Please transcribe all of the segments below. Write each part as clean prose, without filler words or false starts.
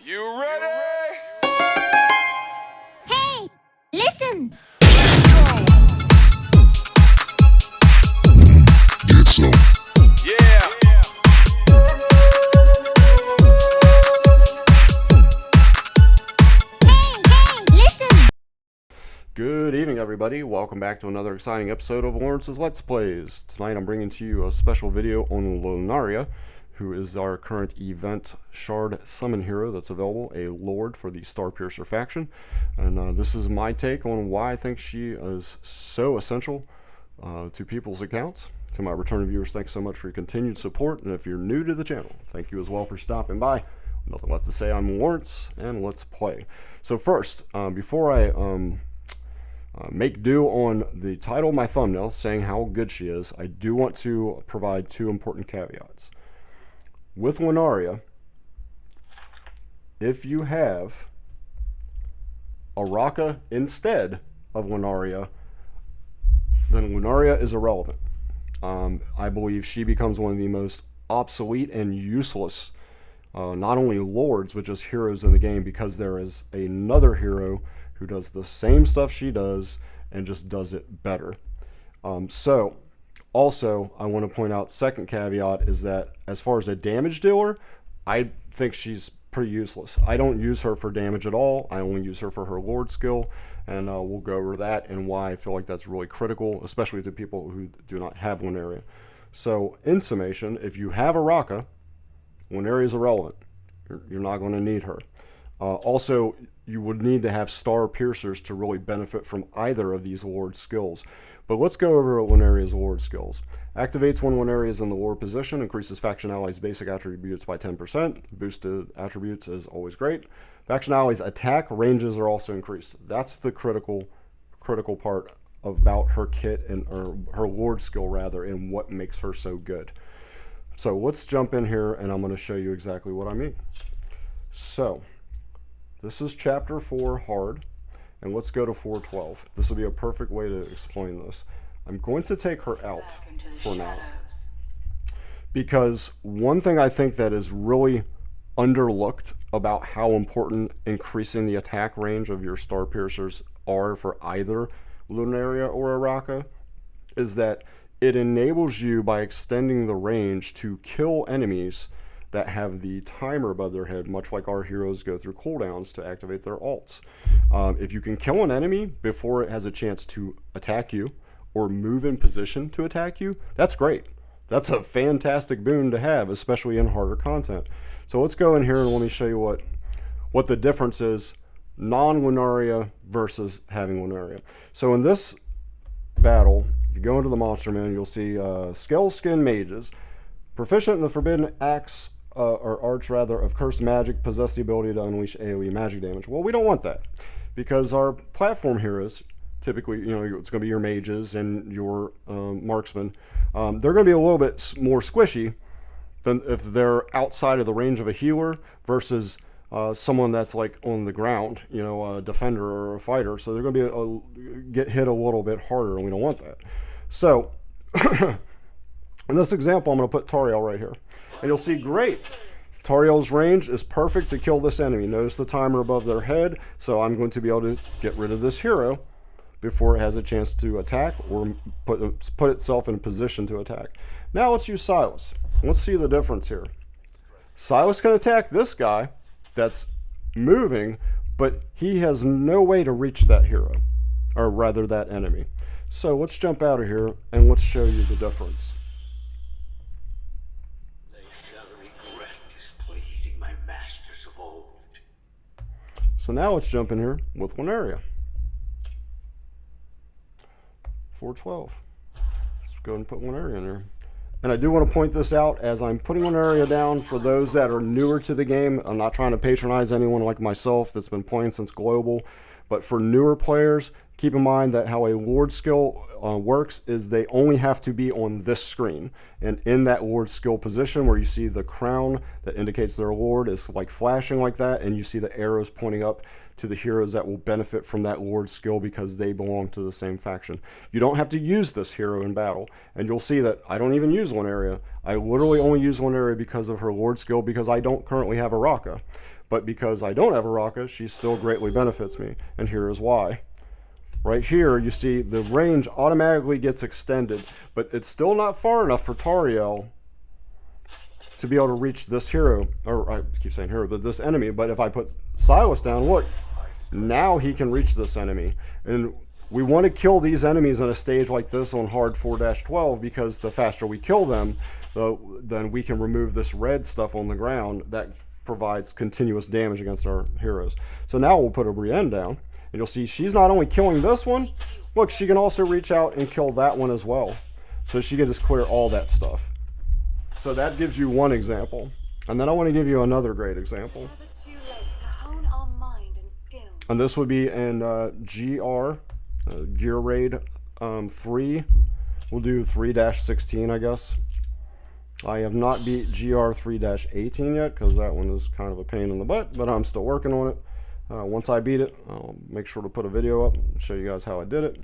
You ready? Hey, listen! Get some. Yeah. Hey, listen! Good evening, everybody. Welcome back to another exciting episode of Lawrence's Let's Plays. Tonight I'm bringing to you a special video on Luneria, who is our current event Shard Summon hero that's available, a Lord for the Starpiercer faction. And this is my take on why I think she is so essential to people's accounts. To my returning viewers, thanks so much for your continued support. And if you're new to the channel, thank you as well for stopping by. Nothing left to say. I'm Lawrence, and let's play. So first, before I make do on the title of my thumbnail saying how good she is, I do want to provide two important caveats. With Luneria, if you have a Raka instead of Luneria, then Luneria is irrelevant. I believe she becomes one of the most obsolete and useless not only lords but just heroes in the game, because there is another hero who does the same stuff she does and just does it better. Also, I want to point out, second caveat is that as far as a damage dealer, I think she's pretty useless. I don't use her for damage at all. I only use her for her Lord skill, and we'll go over that and why I feel like that's really critical, especially to people who do not have Luneria. So, in summation, if you have a Raka, Luneria is irrelevant. You're not going to need her. Also, you would need to have Star Piercers to really benefit from either of these Lord skills. But let's go over Luneria's Lord skills. Activates when Luneria is in the Lord position, increases faction allies' basic attributes by 10%. Boosted attributes is always great. Faction allies' attack ranges are also increased. That's the critical part about her kit, and or her Lord skill rather, and what makes her so good. So let's jump in here and I'm going to show you exactly what I mean. So this is chapter 4 hard, and let's go to 412. This will be a perfect way to explain this. I'm going to take her out for now, because one thing I think that is really underlooked about how important increasing the attack range of your Star Piercers are for either Luneria or Araka is that it enables you, by extending the range, to kill enemies that have the timer above their head, much like our heroes go through cooldowns to activate their ults. If you can kill an enemy before it has a chance to attack you or move in position to attack you, that's great. That's a fantastic boon to have, especially in harder content. So let's go in here and let me show you what the difference is, non-Luneria versus having Luneria. So in this battle, if you go into the monster menu, you'll see Scale Skin Mages. Proficient in the Forbidden Axe, or Arts rather, of Cursed Magic, possess the ability to unleash AoE magic damage. Well, we don't want that, because our platform heroes, typically, it's going to be your mages and your marksmen. They're going to be a little bit more squishy than if they're outside of the range of a healer versus someone that's like on the ground, a defender or a fighter. So they're going to get hit a little bit harder, and we don't want that. So in this example, I'm going to put Tariel right here. And you'll see, great, Tariel's range is perfect to kill this enemy. Notice the timer above their head, so I'm going to be able to get rid of this hero before it has a chance to attack or put itself in a position to attack. Now let's use Silas. Let's see the difference here. Silas can attack this guy that's moving, but he has no way to reach that hero, or rather that enemy. So let's jump out of here and let's show you the difference. They shall regret displeasing my masters of old. So now let's jump in here with Luneria. 412. Let's go ahead and put Luneria in there. And I do want to point this out as I'm putting Luneria down for those that are newer to the game. I'm not trying to patronize anyone like myself that's been playing since Global, but for newer players, keep in mind that how a Lord skill works is they only have to be on this screen. And in that Lord skill position where you see the crown that indicates their Lord is like flashing like that, and you see the arrows pointing up to the heroes that will benefit from that Lord skill because they belong to the same faction. You don't have to use this hero in battle, and you'll see that I don't even use Luneria. I literally only use Luneria because of her Lord skill, because I don't currently have a Raka. But because I don't have a Raka, she still greatly benefits me. And here is why. Right here, you see the range automatically gets extended, but it's still not far enough for Tariel to be able to reach this hero, or I keep saying hero, but this enemy. But if I put Silas down, look, now he can reach this enemy. And we want to kill these enemies on a stage like this on hard 4-12 because the faster we kill them, then we can remove this red stuff on the ground that provides continuous damage against our heroes. So now we'll put a Brienne down. And you'll see she's not only killing this one, look, she can also reach out and kill that one as well. So she can just clear all that stuff. So that gives you one example. And then I want to give you another great example. And this would be in Gear Raid 3. We'll do 3-16, I guess. I have not beat GR 3-18 yet because that one is kind of a pain in the butt, but I'm still working on it. Once I beat it, I'll make sure to put a video up and show you guys how I did it.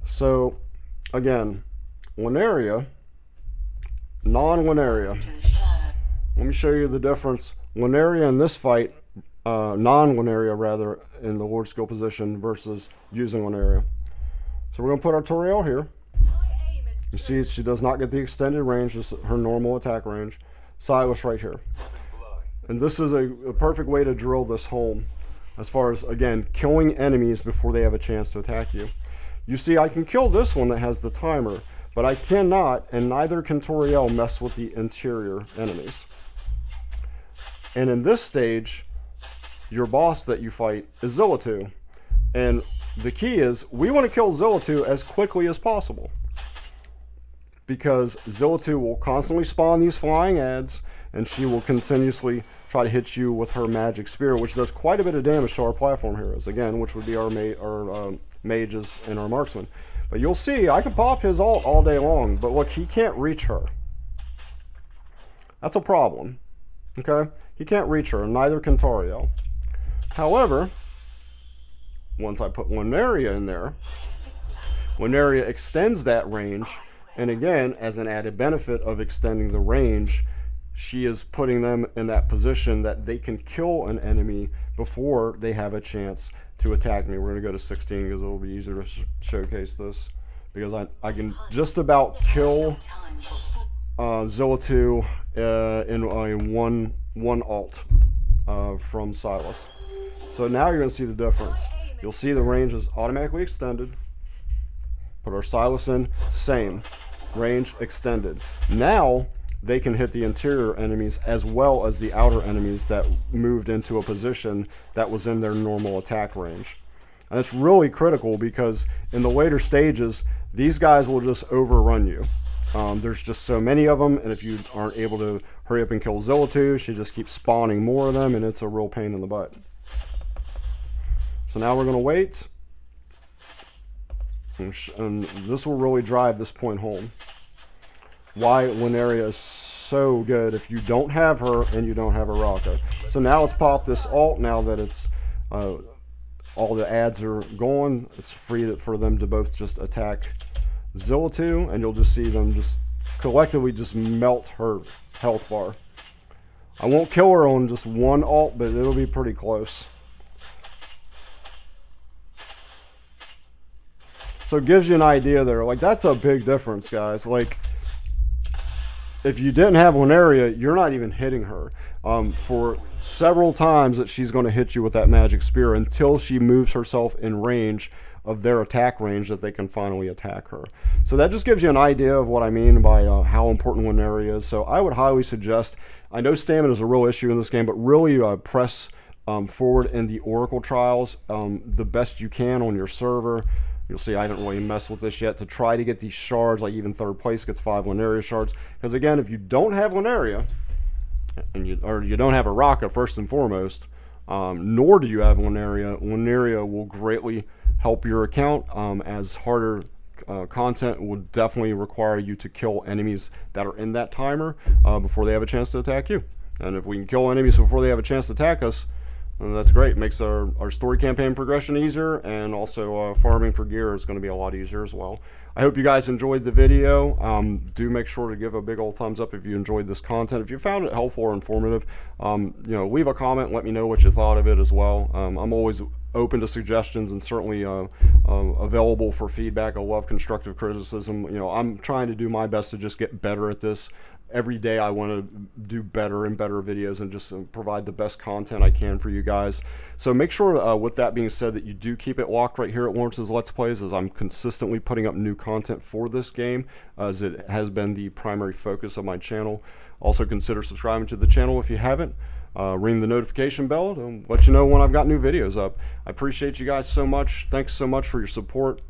So, again, Luneria, non-Luneria. Let me show you the difference. Luneria in this fight, non-Luneria rather, in the Lord skill position versus using Luneria. So we're going to put our Toriel here. You see, she does not get the extended range, just her normal attack range. Silas right here. And this is a perfect way to drill this home. As far as, again, killing enemies before they have a chance to attack you. You see, I can kill this one that has the timer, but I cannot, and neither can Toriel, mess with the interior enemies. And in this stage, your boss that you fight is Zillatu. And the key is, we want to kill Zillatu as quickly as possible. Because Zillatu will constantly spawn these flying ads, and she will continuously try to hit you with her magic spear, which does quite a bit of damage to our platform heroes, again, which would be our mages and our marksmen. But you'll see, I can pop his ult all day long, but look, he can't reach her. That's a problem, okay? He can't reach her, and neither can Tariel. However, once I put Luneria in there, Luneria extends that range, and again, as an added benefit of extending the range, she is putting them in that position that they can kill an enemy before they have a chance to attack me. We're going to go to 16 because it will be easier to showcase this. Because I can just about kill Zillatu in one ult from Silas. So now you're going to see the difference. You'll see the range is automatically extended. Put our Silas in, same. Range extended. Now they can hit the interior enemies as well as the outer enemies that moved into a position that was in their normal attack range. And it's really critical because in the later stages, these guys will just overrun you. There's just so many of them, and if you aren't able to hurry up and kill Zillatu, she just keeps spawning more of them, and it's a real pain in the butt. So now we're going to wait. And this will really drive this point home. Why Luneria is so good if you don't have her and you don't have a Raka. So now let's pop this ult now that it's all the ads are gone. It's free for them to both just attack Zillatu, and you'll just see them just collectively just melt her health bar. I won't kill her on just one ult, but it'll be pretty close. So it gives you an idea there. Like, that's a big difference, guys. Like, if you didn't have Luneria, you're not even hitting her for several times that she's going to hit you with that magic spear until she moves herself in range of their attack range that they can finally attack her. So that just gives you an idea of what I mean by how important Luneria is. So I would highly suggest, I know stamina is a real issue in this game, but really press forward in the Oracle trials the best you can on your server. You'll see I didn't really mess with this yet to try to get these shards, like even third place gets 5 Luneria shards. Because again, if you don't have Luneria, and you don't have a Raka first and foremost, nor do you have Luneria, Luneria will greatly help your account, as harder content will definitely require you to kill enemies that are in that timer before they have a chance to attack you. And if we can kill enemies before they have a chance to attack us, And that's great. Makes our story campaign progression easier, and also farming for gear is going to be a lot easier as well. I hope you guys enjoyed the video. Do make sure to give a big old thumbs up if you enjoyed this content. If you found it helpful or informative, leave a comment. Let me know what you thought of it as well. I'm always open to suggestions and certainly available for feedback. I love constructive criticism. I'm trying to do my best to just get better at this. Every day I want to do better and better videos and just provide the best content I can for you guys. So make sure, with that being said, that you do keep it locked right here at Lawrence's Let's Plays, as I'm consistently putting up new content for this game, as it has been the primary focus of my channel. Also consider subscribing to the channel if you haven't. Ring the notification bell to let you know when I've got new videos up. I appreciate you guys so much. Thanks so much for your support.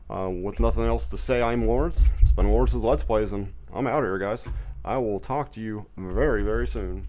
With nothing else to say, I'm Lawrence. It's been Lawrence's Let's Plays, and I'm out here, guys. I will talk to you very, very soon.